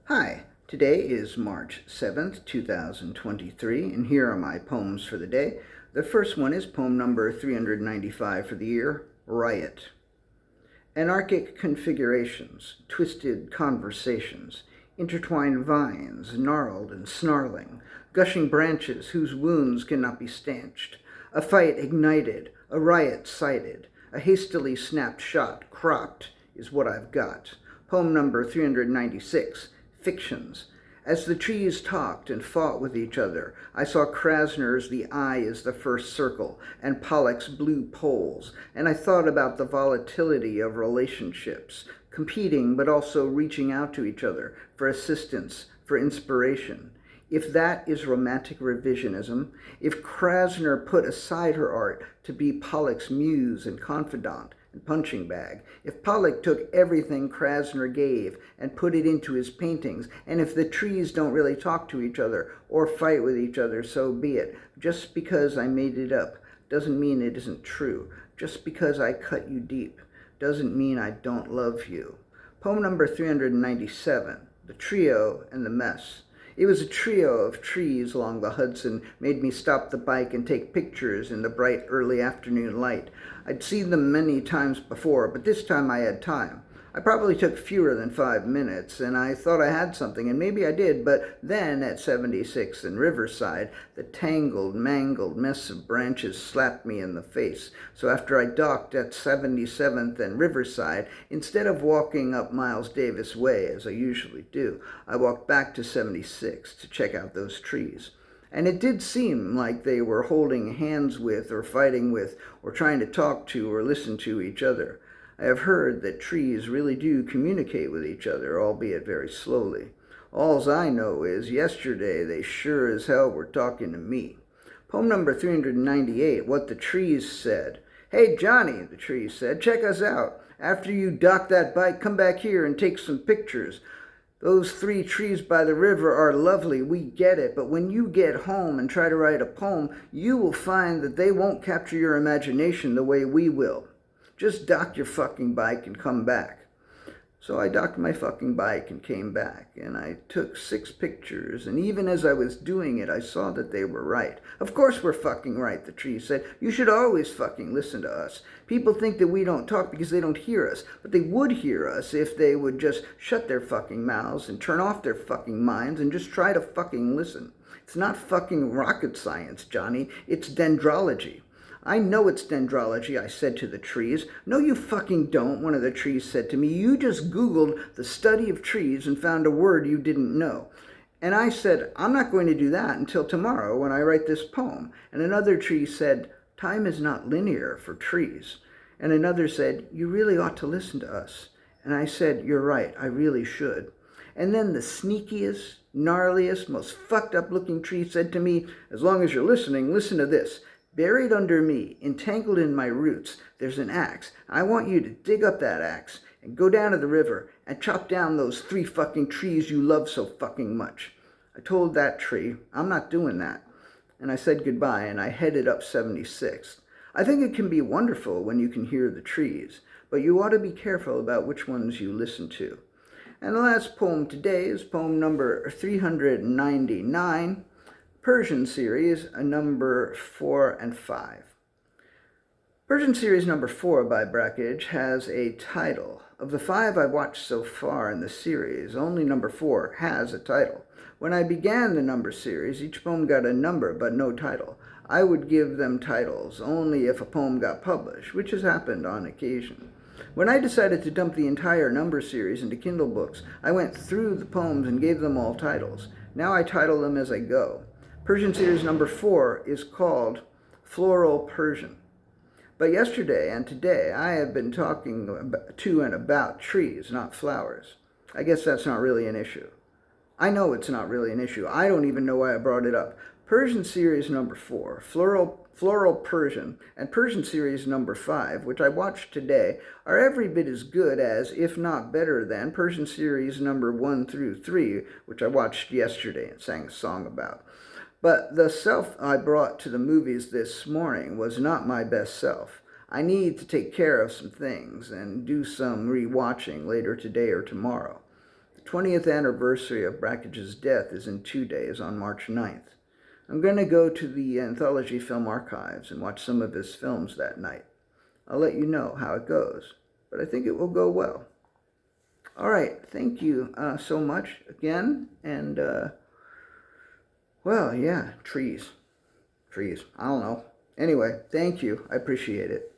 Hi, today is March 7th, 2023, and here are my poems for the day. The first one is poem number 395 for the year, Riot. Anarchic configurations, twisted conversations, intertwined vines, gnarled and snarling, gushing branches whose wounds cannot be stanched, a fight ignited, a riot sighted, a hastily snapped shot cropped is what I've got. Poem number 396, Fictions. As the trees talked and fought with each other, I saw Krasner's The Eye is the First Circle and Pollock's Blue Poles, and I thought about the volatility of relationships, competing but also reaching out to each other for assistance, for inspiration. If that is romantic revisionism, if Krasner put aside her art to be Pollock's muse and confidante and punching bag, if Pollock took everything Krasner gave and put it into his paintings, and if the trees don't really talk to each other or fight with each other, so be it. Just because I made it up doesn't mean it isn't true. Just because I cut you deep doesn't mean I don't love you. Poem number 397, The Trio and the Mess. It was a trio of trees along the Hudson made me stop the bike and take pictures in the bright early afternoon light. I'd seen them many times before, but this time I had time. I probably took fewer than 5 minutes, and I thought I had something, and maybe I did, but then at 76th and Riverside, the tangled, mangled mess of branches slapped me in the face. So after I docked at 77th and Riverside, instead of walking up Miles Davis Way, as I usually do, I walked back to 76th to check out those trees. And it did seem like they were holding hands with, or fighting with, or trying to talk to or listen to each other. I have heard that trees really do communicate with each other, albeit very slowly. Alls I know is yesterday they sure as hell were talking to me. Poem number 398, What the Trees Said. Hey Johnny, the trees said, check us out. After you dock that bike, come back here and take some pictures. Those 3 trees by the river are lovely, we get it, but when you get home and try to write a poem, you will find that they won't capture your imagination the way we will. Just dock your fucking bike and come back. So I docked my fucking bike and came back, and I took 6 pictures, and even as I was doing it, I saw that they were right. Of course we're fucking right, the tree said. You should always fucking listen to us. People think that we don't talk because they don't hear us, but they would hear us if they would just shut their fucking mouths and turn off their fucking minds and just try to fucking listen. It's not fucking rocket science, Johnny. It's dendrology. I know it's dendrology, I said to the trees. No, you fucking don't, one of the trees said to me. You just Googled the study of trees and found a word you didn't know. And I said, I'm not going to do that until tomorrow when I write this poem. And another tree said, time is not linear for trees. And another said, you really ought to listen to us. And I said, you're right, I really should. And then the sneakiest, gnarliest, most fucked up looking tree said to me, as long as you're listening, listen to this. Buried under me, entangled in my roots, there's an axe. I want you to dig up that axe and go down to the river and chop down those 3 fucking trees you love so fucking much. I told that tree, I'm not doing that. And I said goodbye and I headed up 76th. I think it can be wonderful when you can hear the trees, but you ought to be careful about which ones you listen to. And the last poem today is poem number 399. Persian series, number 4 and 5. Persian series number 4 by Brackage has a title. Of the 5 I've watched so far in the series, only number 4 has a title. When I began the number series, each poem got a number but no title. I would give them titles only if a poem got published, which has happened on occasion. When I decided to dump the entire number series into Kindle books, I went through the poems and gave them all titles. Now I title them as I go. Persian series number 4 is called Floral Persian. But yesterday and today I have been talking to and about trees, not flowers. I guess that's not really an issue. I know it's not really an issue. I don't even know why I brought it up. Persian series number 4, Floral Persian, and Persian series number 5, which I watched today, are every bit as good as, if not better than, Persian series number 1 through 3, which I watched yesterday and sang a song about. But the self I brought to the movies this morning was not my best self. I need to take care of some things and do some rewatching later today or tomorrow. The 20th anniversary of Brackage's death is in 2 days, on March 9th. I'm going to go to the Anthology Film Archives and watch some of his films that night. I'll let you know how it goes, but I think it will go well. All right, thank you so much again, and, well, yeah, trees. I don't know. Anyway, thank you. I appreciate it.